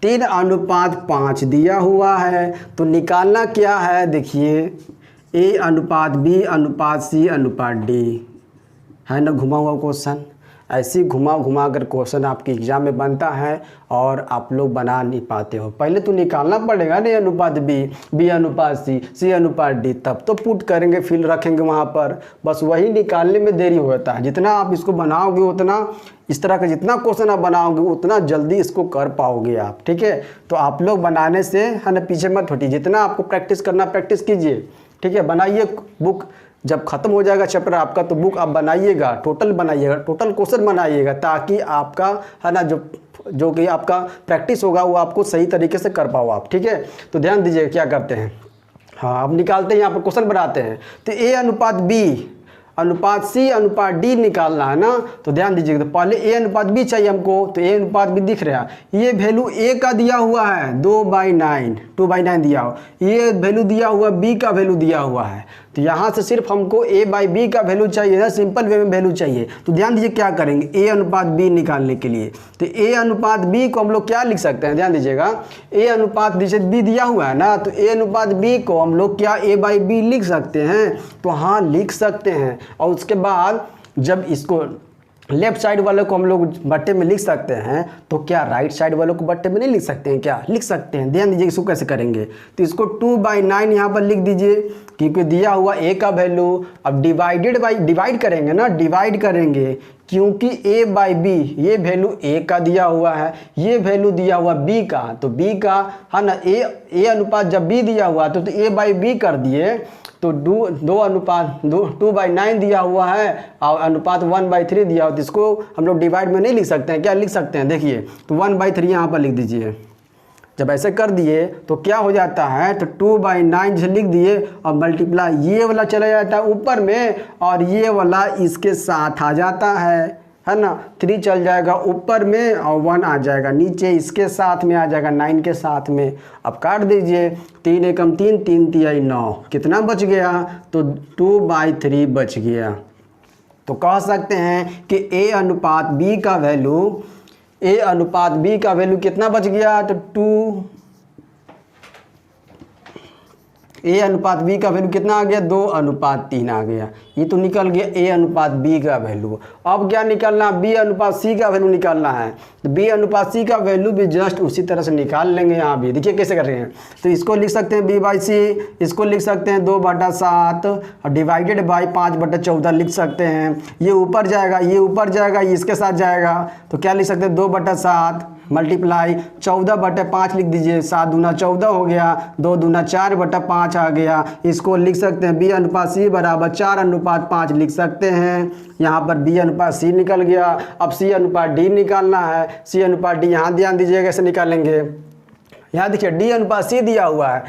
3/5 दिया हुआ है। तो निकालना क्या है, देखिए ए अनुपात बी अनुपात सी अनुपात डी है ना, घुमा हुआ क्वेश्चन। ऐसे घुमा कर क्वेश्चन आपके एग्जाम में बनता है और आप लोग बना नहीं पाते हो। पहले तो निकालना पड़ेगा ना, ए अनुपात बी, बी अनुपात सी, सी अनुपात डी, तब तो पुट करेंगे, फिल रखेंगे वहाँ पर। बस वही निकालने में देरी होता है। जितना आप इसको बनाओगे उतना, इस तरह का जितना क्वेश्चन आप बनाओगे उतना जल्दी इसको कर पाओगे आप। ठीक है, तो आप लोग बनाने से है ना पीछे मत हटिए, जितना आपको प्रैक्टिस करना प्रैक्टिस कीजिए। ठीक है, बनाइए बुक, जब ख़त्म हो जाएगा चैप्टर आपका तो बुक आप बनाइएगा, टोटल बनाइएगा, टोटल क्वेश्चन बनाइएगा, ताकि आपका है ना जो कि आपका प्रैक्टिस होगा वो आपको सही तरीके से कर पाओ आप। ठीक है, तो ध्यान दीजिएगा क्या करते हैं। हाँ, अब निकालते हैं, यहाँ पर क्वेश्चन बनाते हैं। तो ए अनुपात बी अनुपात सी अनुपात डी निकालना है ना, तो ध्यान दीजिएगा। तो पहले ए अनुपात बी चाहिए हमको, तो ए अनुपात बी दिख रहा है, ये वैल्यू ए का दिया हुआ है 2/9 दिया हुआ, ये वैल्यू दिया हुआ बी का वैल्यू दिया हुआ है। तो यहाँ से सिर्फ हमको a/b का वैल्यू चाहिए ना, सिंपल वे में वैल्यू चाहिए। तो ध्यान दीजिए क्या करेंगे, a अनुपात b निकालने के लिए। तो a अनुपात b को हम लोग क्या लिख सकते हैं, ध्यान दीजिएगा, a अनुपात जैसे b दिया हुआ है ना, तो a अनुपात b को हम लोग क्या a/b लिख सकते हैं, तो हाँ लिख सकते हैं। और उसके बाद जब इसको लेफ्ट साइड वाले को हम लोग बट्टे में लिख सकते हैं, तो क्या राइट साइड वालों को बट्टे में नहीं लिख सकते हैं, क्या लिख सकते हैं। ध्यान दीजिए इसको कैसे करेंगे, तो इसको 2/9 यहाँ पर लिख दीजिए, क्योंकि दिया हुआ a का वैल्यू। अब डिवाइड करेंगे ना, डिवाइड करेंगे, क्योंकि a/b ये वैल्यू a का दिया हुआ है, ये वैल्यू दिया हुआ b का, तो b का है ना a अनुपात जब b दिया हुआ तो a/b कर दिए, तो 2/9 दिया हुआ है और अनुपात 1/3 दिया हुआ, तो इसको हम लोग डिवाइड में नहीं लिख सकते हैं, क्या लिख सकते हैं, देखिए तो 1/3 यहाँ पर लिख दीजिए। जब ऐसे कर दिए तो क्या हो जाता है, तो 2/9 से लिख दिए और मल्टीप्लाई, ये वाला चला जाता है ऊपर में और ये वाला इसके साथ आ जाता है ना, 3 चल जाएगा ऊपर में और 1 आ जाएगा नीचे, इसके साथ में आ जाएगा 9 के साथ में। अब काट दीजिए, 3 एकम 3, 3 तिहाई 9, कितना बच गया, तो 2/3 बच गया। तो कह सकते हैं कि a अनुपात b का वैल्यू कितना बच गया, तो a अनुपात b का वैल्यू कितना आ गया, 2/3 आ गया। ये तो निकल गया a अनुपात b का वैल्यू। अब क्या निकालना, b अनुपात c का वैल्यू निकालना है। तो b अनुपात c का वैल्यू भी जस्ट उसी तरह से निकाल लेंगे। यहाँ भी देखिए कैसे कर रहे हैं, तो इसको लिख सकते हैं b/c, इसको लिख सकते हैं 2/7 और डिवाइडेड बाई 5/14 लिख सकते हैं। ये ऊपर जाएगा, ये ऊपर जाएगा, ये इसके साथ जाएगा, तो क्या लिख सकते हैं 2/7 मल्टीप्लाई 14/5 लिख दीजिए, 7 दूना 14 हो गया, 2 दूना 4/5 आ गया। इसको लिख सकते हैं b अनुपात c बराबर 4/5 लिख सकते हैं। यहाँ पर b अनुपात c निकल गया। अब c अनुपात d निकालना है, c अनुपात d यहाँ ध्यान दीजिएगा कैसे निकालेंगे। यहाँ देखिए d अनुपात c दिया हुआ है,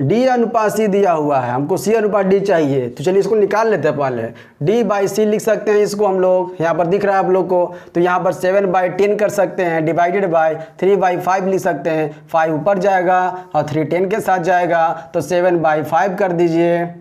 d अनुपात c दिया हुआ है, हमको c अनुपात d चाहिए, तो चलिए इसको निकाल लेते हैं। पहले d/c लिख सकते हैं इसको हम लोग, यहाँ पर दिख रहा है आप लोग को, तो यहाँ पर 7/10 कर सकते हैं, डिवाइडेड बाय 3/5 लिख सकते हैं, 5 ऊपर जाएगा और 3 10 के साथ जाएगा, तो 7/5 कर दीजिए,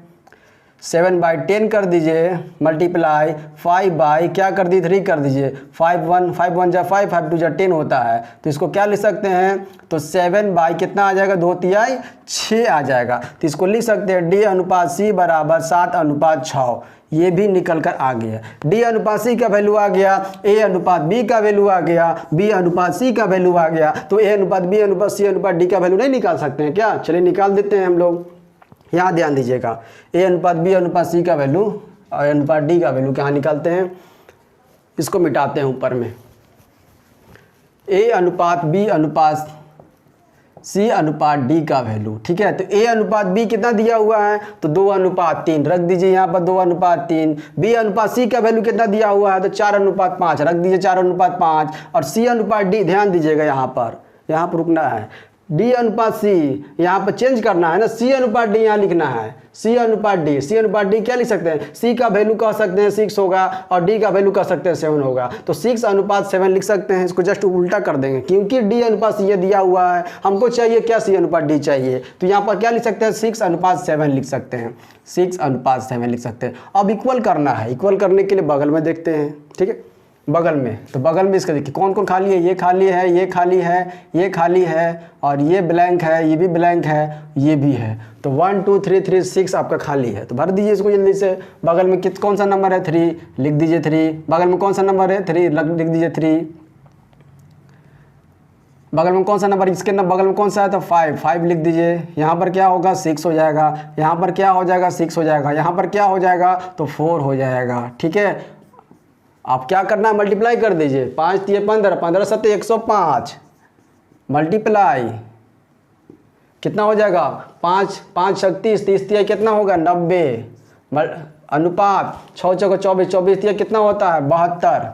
7/10 कर दीजिए मल्टीप्लाई 5 क्या कर दी 3 कर दीजिए, 5 1 जा 5 5 2 जा 10 होता है। तो इसको क्या लिख सकते हैं, तो 7 कितना आ जाएगा, 2 तिहाई 6 आ जाएगा। तो इसको लिख सकते हैं d अनुपात c बराबर 7/6। ये भी निकल कर आ गया, d अनुपात c का वैल्यू आ गया, a अनुपात b का वैल्यू आ गया, b अनुपात c का वैल्यू आ गया। तो a अनुपात b अनुपात c अनुपात d का वैल्यू नहीं निकाल सकते हैं क्या, चलिए निकाल देते हैं हम लोग। यहाँ ध्यान दीजिएगा, a अनुपात b अनुपात c का वैल्यू और अनुपात d का वैल्यू कहाँ निकालते हैं, इसको मिटाते हैं ऊपर में। ए अनुपात बी अनुपात सी अनुपात डी का वैल्यू, ठीक है। तो ए अनुपात बी कितना दिया हुआ है, तो 2:3 रख दीजिए यहाँ पर 2:3। बी अनुपात सी का वैल्यू कितना दिया हुआ है, तो 4:5 रख दीजिए 4:5। और सी अनुपात डी, ध्यान दीजिएगा यहाँ पर रुकना है। डी अनुपात सी यहाँ पर चेंज करना है ना, सी अनुपात डी यहाँ लिखना है, सी अनुपात डी। सी अनुपात डी क्या लिख सकते हैं, सी का वैल्यू कह सकते हैं 6 होगा और डी का वैल्यू कह सकते हैं 7 होगा, तो 6:7 लिख सकते हैं। इसको जस्ट उल्टा कर देंगे क्योंकि डी अनुपात सी ये दिया हुआ है, हमको चाहिए क्या, सी अनुपात डी चाहिए। तो यहाँ पर क्या लिख सकते हैं, 6:7 लिख सकते हैं, 6:7 लिख सकते हैं। अब इक्वल करना है, इक्वल करने के लिए बगल में देखते हैं, ठीक है। बगल में, तो बगल में इसका देखिए कौन कौन खाली है, ये खाली है, ये खाली है, ये खाली है और ये ब्लैंक है, ये भी ब्लैंक है, ये भी है। तो 1 2 3 3 6 आपका खाली है, तो भर दीजिए इसको जल्दी से। बगल में कौन सा नंबर है, 3 लिख दीजिए 3। बगल में कौन सा नंबर है, 3 लिख दीजिए 3। बगल में कौन सा नंबर, इसके बगल में कौन सा है, तो 5 लिख दीजिए। यहाँ पर क्या होगा, 6 हो जाएगा। यहाँ पर क्या हो जाएगा, 6 हो जाएगा। यहाँ पर क्या हो जाएगा, तो 4 हो जाएगा, ठीक है। आप क्या करना है, मल्टीप्लाई कर दीजिए। 5 3 15, 15 7 105 मल्टीप्लाई कितना हो जाएगा, 5 5 36 30 कितना होगा, 90। अनुपात 6 चौका 24, 24 कितना होता है, 72।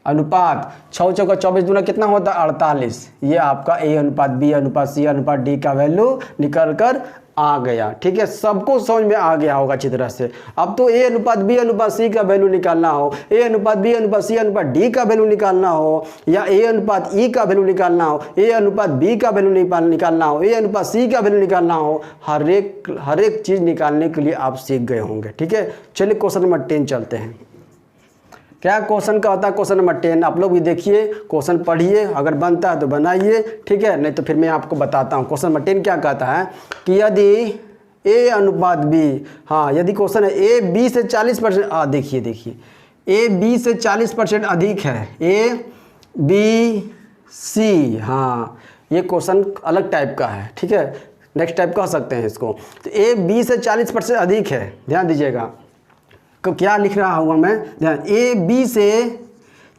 अनुपात 6 चौका 24 दूना कितना होता है, 48। ये आपका ए अनुपात बी अनुपात सी अनुपात डी का वैल्यू निकल कर आ गया, ठीक है। सबको समझ में आ गया होगा अच्छी तरह से। अब तो ए अनुपात बी अनुपात सी का वैल्यू निकालना हो, ए अनुपात बी अनुपात सी अनुपात डी का वैल्यू निकालना हो, या ए अनुपात ई का वैल्यू निकालना हो, ए अनुपात बी का वैल्यू निकालना हो, ए अनुपात सी का वैल्यू निकालना हो, हर एक चीज़ निकालने के लिए आप सीख गए होंगे, ठीक है। चलिए क्वेश्चन नंबर 10 चलते हैं। क्या क्वेश्चन का होता है, क्वेश्चन नंबर 10 आप लोग भी देखिए, क्वेश्चन पढ़िए, अगर बनता है तो बनाइए, ठीक है, नहीं तो फिर मैं आपको बताता हूँ। क्वेश्चन नंबर 10 क्या कहता है कि यदि ए अनुपात बी, हाँ यदि क्वेश्चन है ए बी से 40%, देखिए ए बी से 40% अधिक है, ए बी सी, हाँ ये क्वेश्चन अलग टाइप का है, ठीक है, नेक्स्ट टाइप कह सकते हैं इसको। तो ए बी से 40% अधिक है, ध्यान दीजिएगा क्या लिख रहा हूँ मैं, ध्यान, ए बी से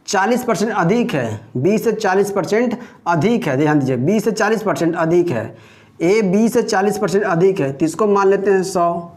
40% अधिक है, बी से 40% अधिक है, ध्यान दीजिए, बी से 40% अधिक है, ए बी से 40% अधिक है, तो इसको मान लेते हैं 100।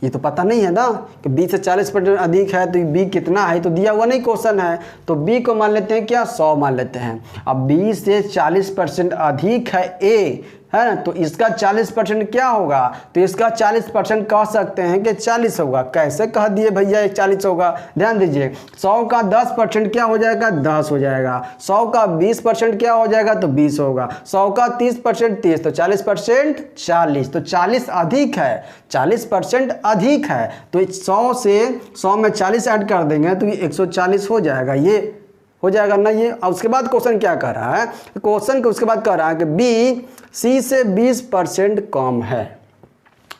ये तो पता नहीं है ना कि बी से 40% अधिक है, तो बी कितना है तो दिया हुआ नहीं क्वेश्चन है, तो बी को मान लेते हैं क्या, 100 मान लेते हैं। अब बी से 40% अधिक है ए, है ना, तो इसका 40% क्या होगा, तो इसका 40% कह सकते हैं कि 40 होगा। कैसे कह दिए भैया ये 40 होगा, ध्यान दीजिए, 100 का 10% क्या हो जाएगा, 10 हो जाएगा। 100 का 20% क्या हो जाएगा, तो 20 होगा। 100 का 30% 30, तो 40% 40, तो 40 अधिक है, 40% अधिक है, तो 100 से 100 में 40 ऐड कर देंगे तो ये 140 हो जाएगा, ये हो जाएगा ना ये। और उसके बाद क्वेश्चन क्या कर रहा है, क्वेश्चन के उसके बाद कह रहा है कि बी सी से 20% कम है।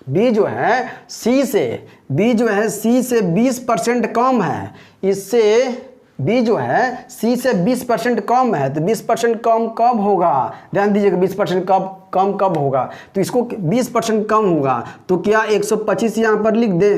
बी जो है सी से 20% कम है, इससे बी जो है सी से 20% कम है, तो 20% कम कब होगा, ध्यान दीजिएगा 20% कब होगा, तो इसको 20% कम होगा तो क्या 125 यहाँ पर लिख दे।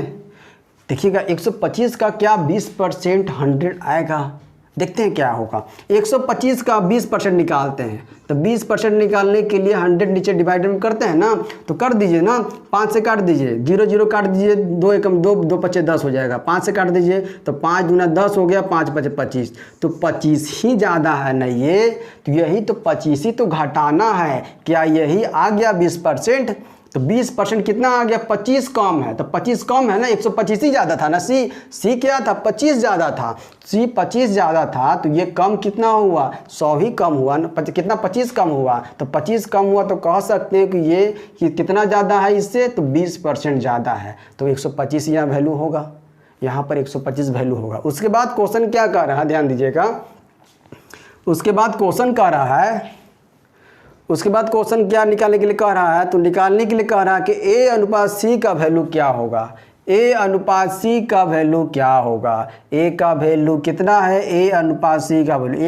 देखिएगा 125 का क्या 20% 100 आएगा, देखते हैं क्या होगा। 125 का 20% निकालते हैं, तो 20% निकालने के लिए 100 नीचे डिवाइड में करते हैं ना, तो कर दीजिए ना, 5 से काट दीजिए, 0 0 काट दीजिए, 2 एकम 2 2 5 10 हो जाएगा। 5 से काट दीजिए तो 5 दूना 10 हो गया, 5 5 25, तो 25 ही ज़्यादा है ना ये, तो यही तो 25 ही तो घटाना है। क्या यही आ गया 20%, तो 20% कितना आ गया, 25 कम है, तो 25 कम है ना, 125 ही ज़्यादा था ना, सी क्या था, 25 ज़्यादा था, सी 25 ज़्यादा था, तो ये कम कितना हुआ, 100 ही कम हुआ ना, कितना 25 कम हुआ, तो 25 कम हुआ तो कह सकते हैं कि ये कितना ज़्यादा है इससे, तो 20% ज़्यादा है, तो 125 यहाँ वैल्यू होगा, यहाँ पर 125 वैल्यू होगा। उसके बाद क्वेश्चन क्या कर रहा है, ध्यान दीजिएगा, उसके बाद क्वेश्चन कह रहा है, उसके बाद क्वेश्चन क्या निकालने के लिए कह रहा है, तो निकालने के लिए कह रहा है कि ए अनुपात सी का वैल्यू क्या होगा, ए अनुपात सी का वैल्यू क्या होगा। ए का वैल्यू कितना है, ए अनुपात सी का वैल्यू,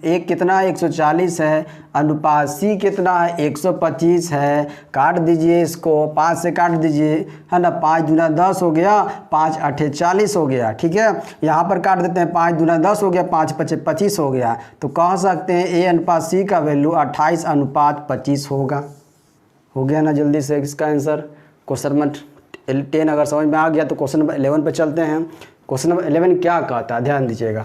ए कितना है 140 है, अनुपात सी कितना है 125 है। काट दीजिए इसको, 5 से काट दीजिए, है ना, 5 दूना 10 हो गया, 5 8 40 हो गया। ठीक है, यहाँ पर काट देते हैं, 5 दूना 10 हो गया, 5 5 25 हो गया। तो कह सकते हैं ए अनुपात सी का वैल्यू 28 अनुपात 25 होगा। हो गया ना जल्दी से इसका आंसर। क्वेश्चन नंबर 10 अगर समझ में आ गया तो क्वेश्चन नंबर 11 पे चलते हैं। क्वेश्चन नंबर 11 क्या कहता है, ध्यान दीजिएगा।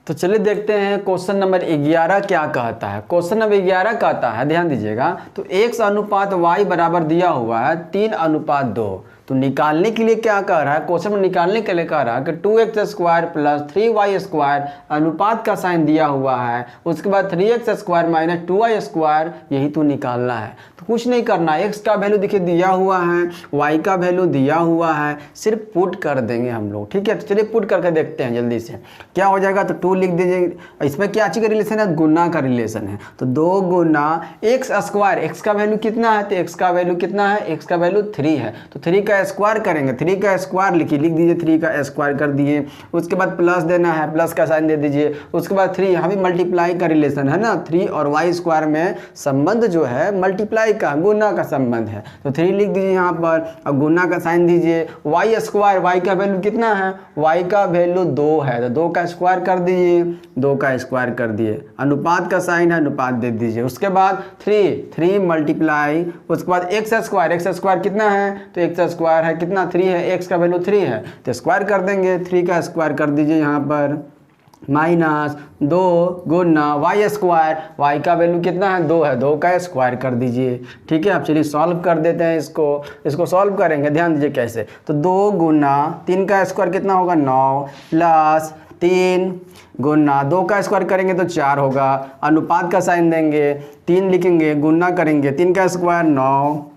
तो चलिए देखते हैं क्वेश्चन नंबर 11 क्या कहता है। क्वेश्चन नंबर 11 कहता है, ध्यान दीजिएगा, तो x अनुपात y बराबर दिया हुआ है 3 अनुपात 2। तो निकालने के लिए क्या कह रहा है, क्वेश्चन में निकालने के लिए कह रहा है कि 2x² प्लस 3y² अनुपात का साइन दिया हुआ है, उसके बाद 3x² माइनस 2y², यही तो निकालना है। तो कुछ नहीं करना, x का वैल्यू देखिए दिया हुआ है, y का वैल्यू दिया हुआ है, सिर्फ पुट कर देंगे हम लोग। ठीक है, तो चलिए पुट करके देखते हैं जल्दी से क्या हो जाएगा। तो 2 लिख दीजिए, इसमें क्या चीज़ का रिलेशन है, गुना का रिलेशन है। तो 2 गुना x², x का वैल्यू कितना है, तो x का वैल्यू कितना है, x का वैल्यू 3 है। तो 3 का स्क्वायर करेंगे, 3 का स्क्वायर लिख दीजिए, 3 का स्क्वायर कर दिए, उसके बाद प्लस देना है, प्लस का साइन दे दीजिए, उसके बाद 3, यहाँ भी मल्टीप्लाई का रिलेशन है ना, 3 और y² में संबंध जो है मल्टीप्लाई का, गुना का संबंध है। तो 3 लिख दीजिए यहाँ पर, अब गुना का साइन दीजिए, y², y का वैल्यू कितना है, y का वैल्यू 2 है, तो 2 का स्क्वायर कर दीजिए, 2 का स्क्वायर कर दिए, अनुपात का साइन है, अनुपात दे दीजिए, उसके बाद 3 मल्टीप्लाई, उसके बाद x² कितना है, तो x² है कितना, 3 है, x का वैल्यू 3 है, तो स्क्वायर कर देंगे, 3 का स्क्वायर कर दीजिए यहाँ पर, माइनस 2 गुना y², y का वैल्यू कितना है, 2 है, 2 का स्क्वायर कर दीजिए। ठीक है, अब चलिए सॉल्व कर देते हैं इसको सॉल्व करेंगे, ध्यान दीजिए कैसे। तो 2 गुना 3 का स्क्वायर कितना होगा, 9 प्लस 3 गुना 2 का स्क्वायर करेंगे तो 4 होगा, अनुपात का साइन देंगे, 3 लिखेंगे, गुना करेंगे, 3 का स्क्वायर 9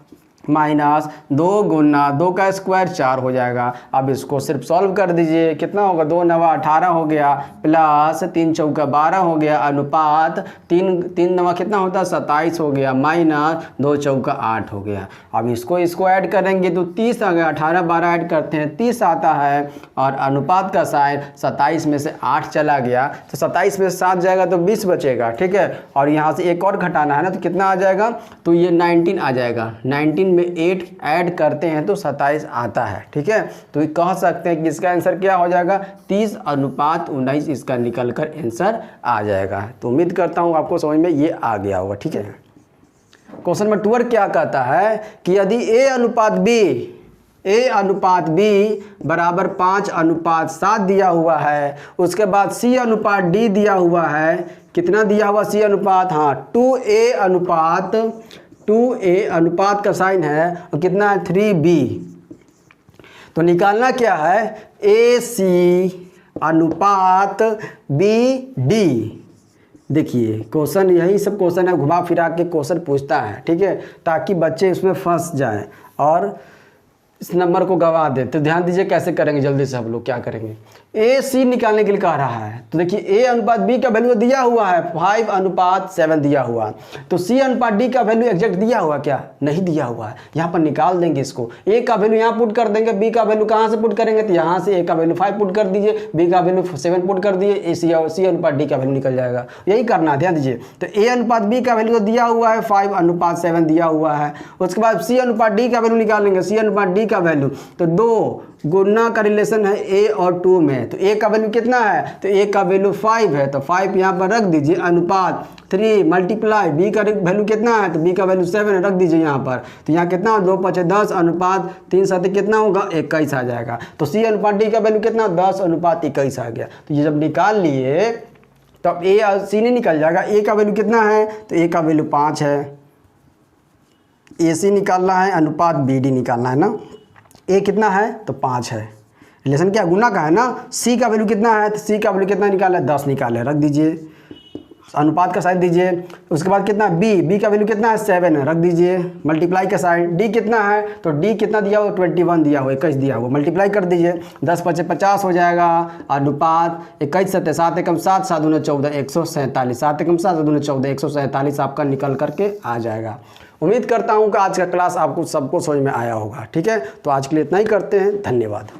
माइनस 2 गुना 2 का स्क्वायर 4 हो जाएगा। अब इसको सिर्फ सॉल्व कर दीजिए, कितना होगा, 2 9 18 हो गया, प्लस 3 चौका 12 हो गया, अनुपात 3 9 कितना होता है, 27 हो गया, माइनस 2 चौका 8 हो गया। अब इसको ऐड करेंगे तो 30 आ गया, 18 12 ऐड करते हैं 30 आता है, और अनुपात का साइन 27 में से 8 चला गया, तो 27 में से 7 जाएगा तो 20 बचेगा। ठीक है, और यहाँ से एक और घटाना है ना, तो कितना आ जाएगा, तो ये 19 आ जाएगा, 19 में 8 ऐड करते हैं तो 27 आता है। ठीक है, तो ये कह सकते हैं कि इसका आंसर क्या हो जाएगा, 30 अनुपात 19 इसका निकल कर आंसर आ जाएगा। तो उम्मीद करता हूँ आपको समझ में ये आ गया होगा। ठीक है, क्वेश्चन नंबर 2 क्या कहता है कि यदि a अनुपात b बराबर 5 अनुपात 7 दिया हुआ है, उसके बाद c अनुपात d दिया हुआ है, कितना दिया हुआ c अनुपात, हाँ 2a अनुपात का साइन है, और कितना है 3b। तो निकालना क्या है, ac अनुपात bd। देखिए क्वेश्चन, यही सब क्वेश्चन है, घुमा फिरा के क्वेश्चन पूछता है। ठीक है, ताकि बच्चे इसमें फंस जाएं और इस नंबर को गवा दे। तो ध्यान दीजिए कैसे करेंगे, जल्दी से हम लोग क्या करेंगे, ए सी निकालने के लिए कह रहा है। तो देखिए ए अनुपात बी का वैल्यू दिया हुआ है 5 अनुपात 7 दिया हुआ, तो सी अनुपात डी का वैल्यू एग्जैक्ट दिया हुआ क्या, नहीं दिया हुआ है। यहाँ पर निकाल देंगे इसको, ए का वैल्यू यहाँ पुट कर देंगे, बी का वैल्यू कहाँ से पुट करेंगे, तो यहाँ से ए का वैल्यू 5 पुट कर दीजिए, बी का वैल्यू 7 पुट कर दिए, ए सी अनुपात डी का वैल्यू निकल जाएगा। यही करना है, ध्यान दीजिए। तो ए अनुपात बी का वैल्यू दिया हुआ है 5 अनुपात 7 दिया हुआ है, उसके बाद सी अनुपात डी का वैल्यू निकालेंगे, सी अनुपात डी का वैल्यू, तो 2 गुना का रिलेशन है ए और 2 में, तो ए का वैल्यू कितना है, तो ए का वैल्यू 5 है, तो 5 यहाँ पर रख दीजिए, अनुपात 3 मल्टीप्लाई बी का वैल्यू कितना है, तो बी का वैल्यू 7 है, रख दीजिए यहाँ पर। तो यहाँ कितना, 2 5 10 अनुपात 3 7 कितना होगा, 21 आ जाएगा। तो सी अनुपात डी का वैल्यू कितना, 10 अनुपात 21 आ गया। तो ये जब निकाल लिए तो अब ए और सी नहीं निकल जाएगा। ए का वैल्यू कितना है, तो ए का वैल्यू 5 है, ए सी निकालना है, अनुपात बी डी निकालना है ना। ए कितना है, तो 5 है, रिलेशन क्या, गुना का है ना। सी का वैल्यू कितना है, तो सी का वैल्यू कितना निकाला है, 10 निकाले, रख दीजिए। अनुपात का साइन दीजिए। उसके बाद कितना बी का वैल्यू कितना है 7 है, रख दीजिए। मल्टीप्लाई का साइन, डी कितना है तो डी कितना दिया हो 21 दिया हो, 21 दिया हो, मल्टीप्लाई कर दीजिए। 10 × 5 = 50 हो जाएगा। अनुपात 21 7 7 × 7 7 × 14 147, 7 × 7 7 × 14 147 आपका निकल करके आ जाएगा। उम्मीद करता हूँ कि आज का क्लास आपको सबको समझ में आया होगा। ठीक है, तो आज के लिए इतना ही करते हैं। धन्यवाद।